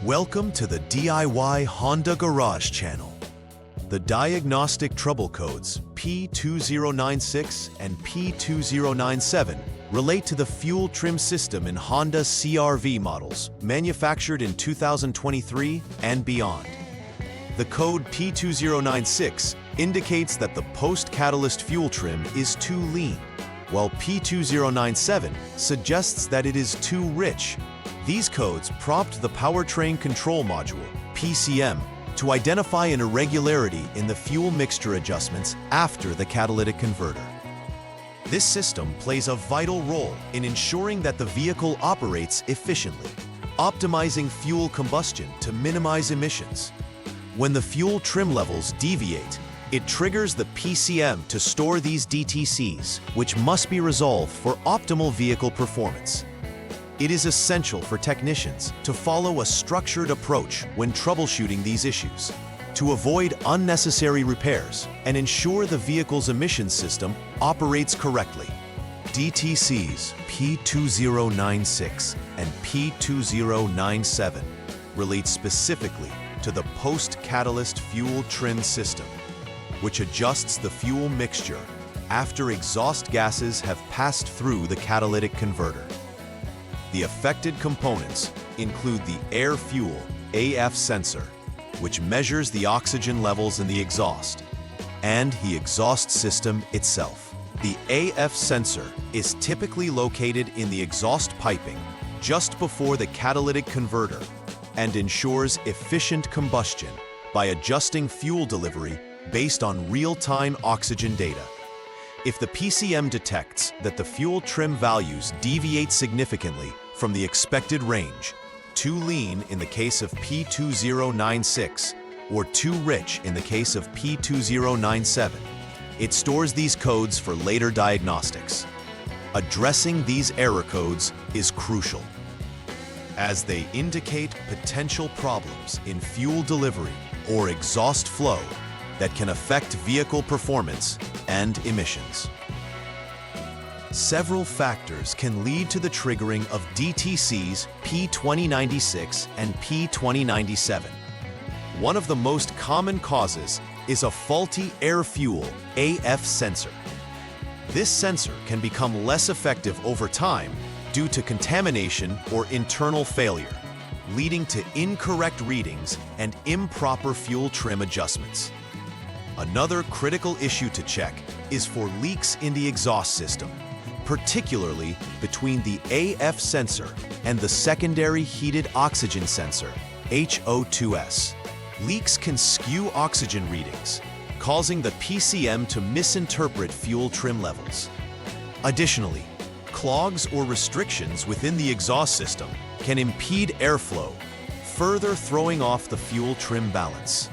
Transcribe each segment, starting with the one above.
Welcome to the DIY Honda Garage channel. The diagnostic trouble codes P2096 and P2097 relate to the fuel trim system in Honda CR-V models manufactured in 2023 and beyond. The code P2096 indicates that the post-catalyst fuel trim is too lean, while P2097 suggests that it is too rich. These codes prompt the Powertrain Control Module, PCM, to identify an irregularity in the fuel mixture adjustments after the catalytic converter. This system plays a vital role in ensuring that the vehicle operates efficiently, optimizing fuel combustion to minimize emissions. When the fuel trim levels deviate, it triggers the PCM to store these DTCs, which must be resolved for optimal vehicle performance. It is essential for technicians to follow a structured approach when troubleshooting these issues, to avoid unnecessary repairs and ensure the vehicle's emissions system operates correctly. DTCs P2096 and P2097 relate specifically to the post-catalyst fuel trim system, which adjusts the fuel mixture after exhaust gases have passed through the catalytic converter. The affected components include the air-fuel AF sensor, which measures the oxygen levels in the exhaust, and the exhaust system itself. The AF sensor is typically located in the exhaust piping just before the catalytic converter and ensures efficient combustion by adjusting fuel delivery based on real-time oxygen data. If the PCM detects that the fuel trim values deviate significantly from the expected range, too lean in the case of P2096 or too rich in the case of P2097, it stores these codes for later diagnostics. Addressing these error codes is crucial, as they indicate potential problems in fuel delivery or exhaust flow that can affect vehicle performance and emissions. Several factors can lead to the triggering of DTCs P2096 and P2097. One of the most common causes is a faulty air-fuel AF sensor. This sensor can become less effective over time due to contamination or internal failure, leading to incorrect readings and improper fuel trim adjustments. Another critical issue to check is for leaks in the exhaust system, particularly between the AF sensor and the secondary heated oxygen sensor, HO2S. Leaks can skew oxygen readings, causing the PCM to misinterpret fuel trim levels. Additionally, clogs or restrictions within the exhaust system can impede airflow, further throwing off the fuel trim balance.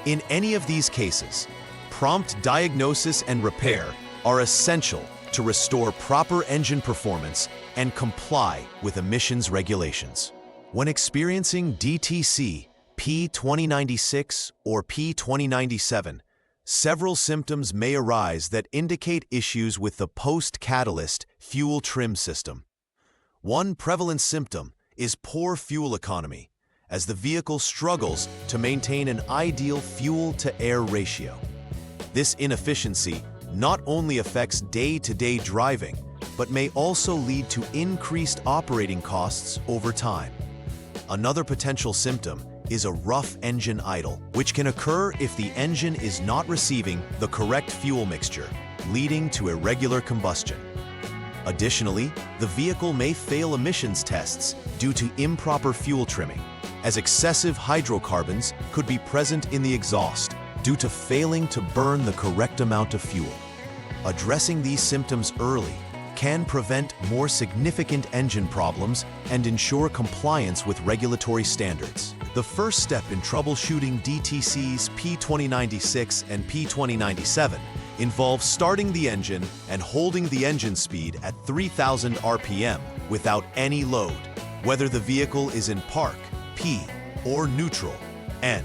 In any of these cases, prompt diagnosis and repair are essential to restore proper engine performance and comply with emissions regulations. When experiencing DTC P2096 or P2097, several symptoms may arise that indicate issues with the post-catalyst fuel trim system. One prevalent symptom is poor fuel economy, as the vehicle struggles to maintain an ideal fuel-to-air ratio. This inefficiency not only affects day-to-day driving, but may also lead to increased operating costs over time. Another potential symptom is a rough engine idle, which can occur if the engine is not receiving the correct fuel mixture, leading to irregular combustion. Additionally, the vehicle may fail emissions tests due to improper fuel trimming, as excessive hydrocarbons could be present in the exhaust due to failing to burn the correct amount of fuel. Addressing these symptoms early can prevent more significant engine problems and ensure compliance with regulatory standards. The first step in troubleshooting DTCs P2096 and P2097 involves starting the engine and holding the engine speed at 3,000 RPM without any load, whether the vehicle is in park, P, or neutral, N.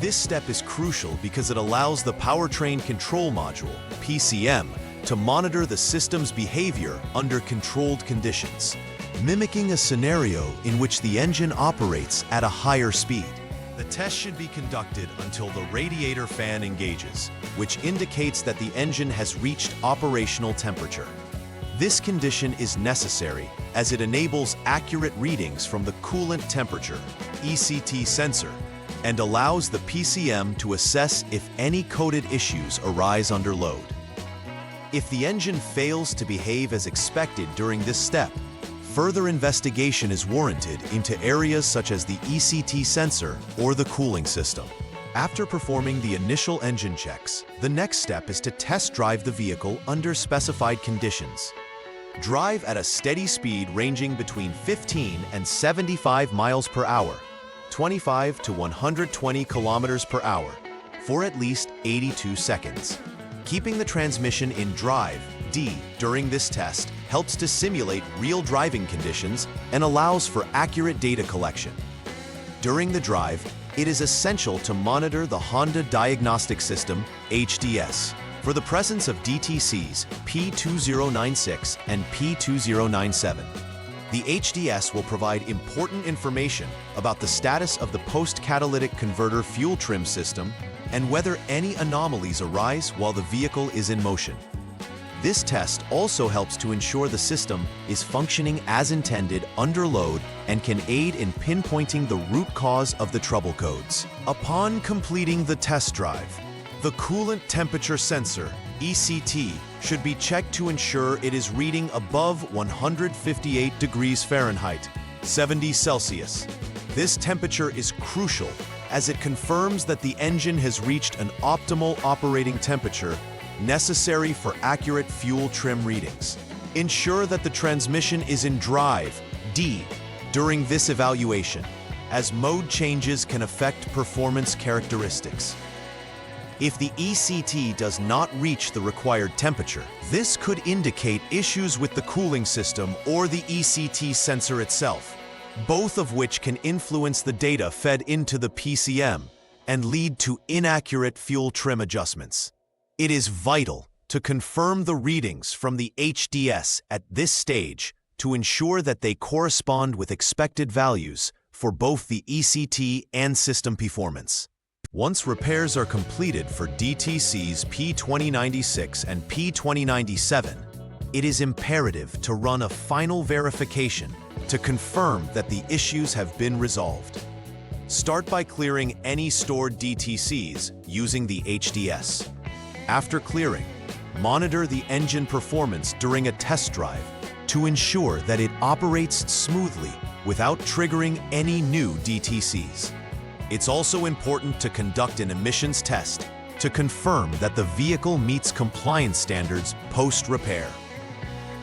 This step is crucial because it allows the Powertrain Control Module, PCM, to monitor the system's behavior under controlled conditions, mimicking a scenario in which the engine operates at a higher speed. The test should be conducted until the radiator fan engages, which indicates that the engine has reached operational temperature. This condition is necessary as it enables accurate readings from the coolant temperature (ECT) sensor and allows the PCM to assess if any coded issues arise under load. If the engine fails to behave as expected during this step, further investigation is warranted into areas such as the ECT sensor or the cooling system. After performing the initial engine checks, the next step is to test drive the vehicle under specified conditions. Drive at a steady speed ranging between 15 and 75 miles per hour, 25 to 120 kilometers per hour, for at least 82 seconds. Keeping the transmission in drive, D, during this test helps to simulate real driving conditions and allows for accurate data collection. During the drive, it is essential to monitor the Honda Diagnostic System, HDS, for the presence of DTCs P2096 and P2097. The HDS will provide important information about the status of the post-catalytic converter fuel trim system and whether any anomalies arise while the vehicle is in motion. This test also helps to ensure the system is functioning as intended under load and can aid in pinpointing the root cause of the trouble codes. Upon completing the test drive, the coolant temperature sensor, ECT, should be checked to ensure it is reading above 158 degrees Fahrenheit, 70 Celsius. This temperature is crucial as it confirms that the engine has reached an optimal operating temperature necessary for accurate fuel trim readings. Ensure that the transmission is in drive, D, during this evaluation, as mode changes can affect performance characteristics. If the ECT does not reach the required temperature, this could indicate issues with the cooling system or the ECT sensor itself, both of which can influence the data fed into the PCM and lead to inaccurate fuel trim adjustments. It is vital to confirm the readings from the HDS at this stage to ensure that they correspond with expected values for both the ECT and system performance. Once repairs are completed for DTC's P2096 and P2097, it is imperative to run a final verification to confirm that the issues have been resolved. Start by clearing any stored DTCs using the HDS. After clearing, monitor the engine performance during a test drive to ensure that it operates smoothly without triggering any new DTCs. It's also important to conduct an emissions test to confirm that the vehicle meets compliance standards post-repair.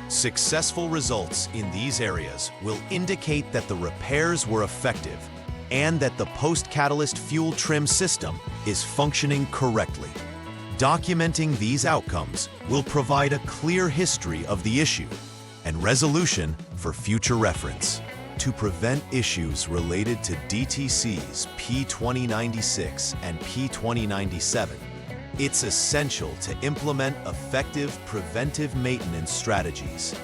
Successful results in these areas will indicate that the repairs were effective and that the post-catalyst fuel trim system is functioning correctly. Documenting these outcomes will provide a clear history of the issue and resolution for future reference. To prevent issues related to DTC's P2096 and P2097, it's essential to implement effective preventive maintenance strategies.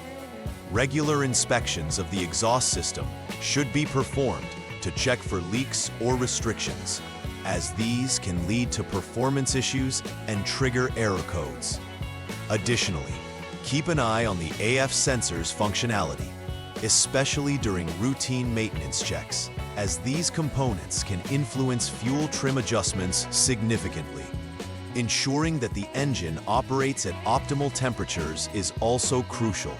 Regular inspections of the exhaust system should be performed to check for leaks or restrictions, as these can lead to performance issues and trigger error codes. Additionally, keep an eye on the AF sensor's functionality, especially during routine maintenance checks, as these components can influence fuel trim adjustments significantly. Ensuring that the engine operates at optimal temperatures is also crucial.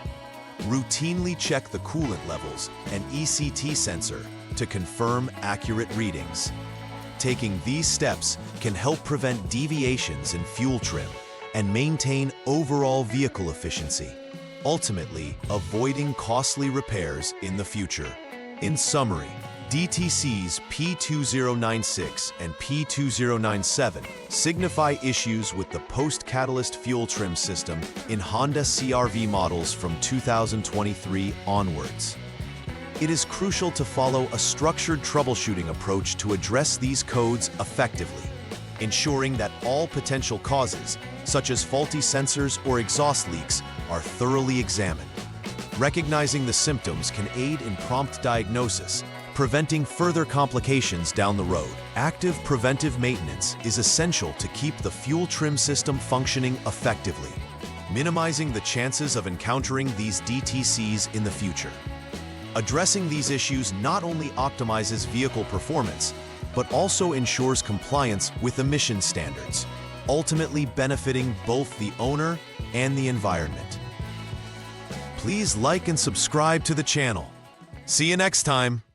Routinely check the coolant levels and ECT sensor to confirm accurate readings. Taking these steps can help prevent deviations in fuel trim and maintain overall vehicle efficiency, ultimately avoiding costly repairs in the future. In summary, DTC's P2096 and P2097 signify issues with the post-catalyst fuel trim system in Honda CR-V models from 2023 onwards. It is crucial to follow a structured troubleshooting approach to address these codes effectively, ensuring that all potential causes, such as faulty sensors or exhaust leaks, are thoroughly examined. Recognizing the symptoms can aid in prompt diagnosis, preventing further complications down the road. Active preventive maintenance is essential to keep the fuel trim system functioning effectively, minimizing the chances of encountering these DTCs in the future. Addressing these issues not only optimizes vehicle performance, but also ensures compliance with emission standards, ultimately benefiting both the owner and the environment. Please like and subscribe to the channel. See you next time.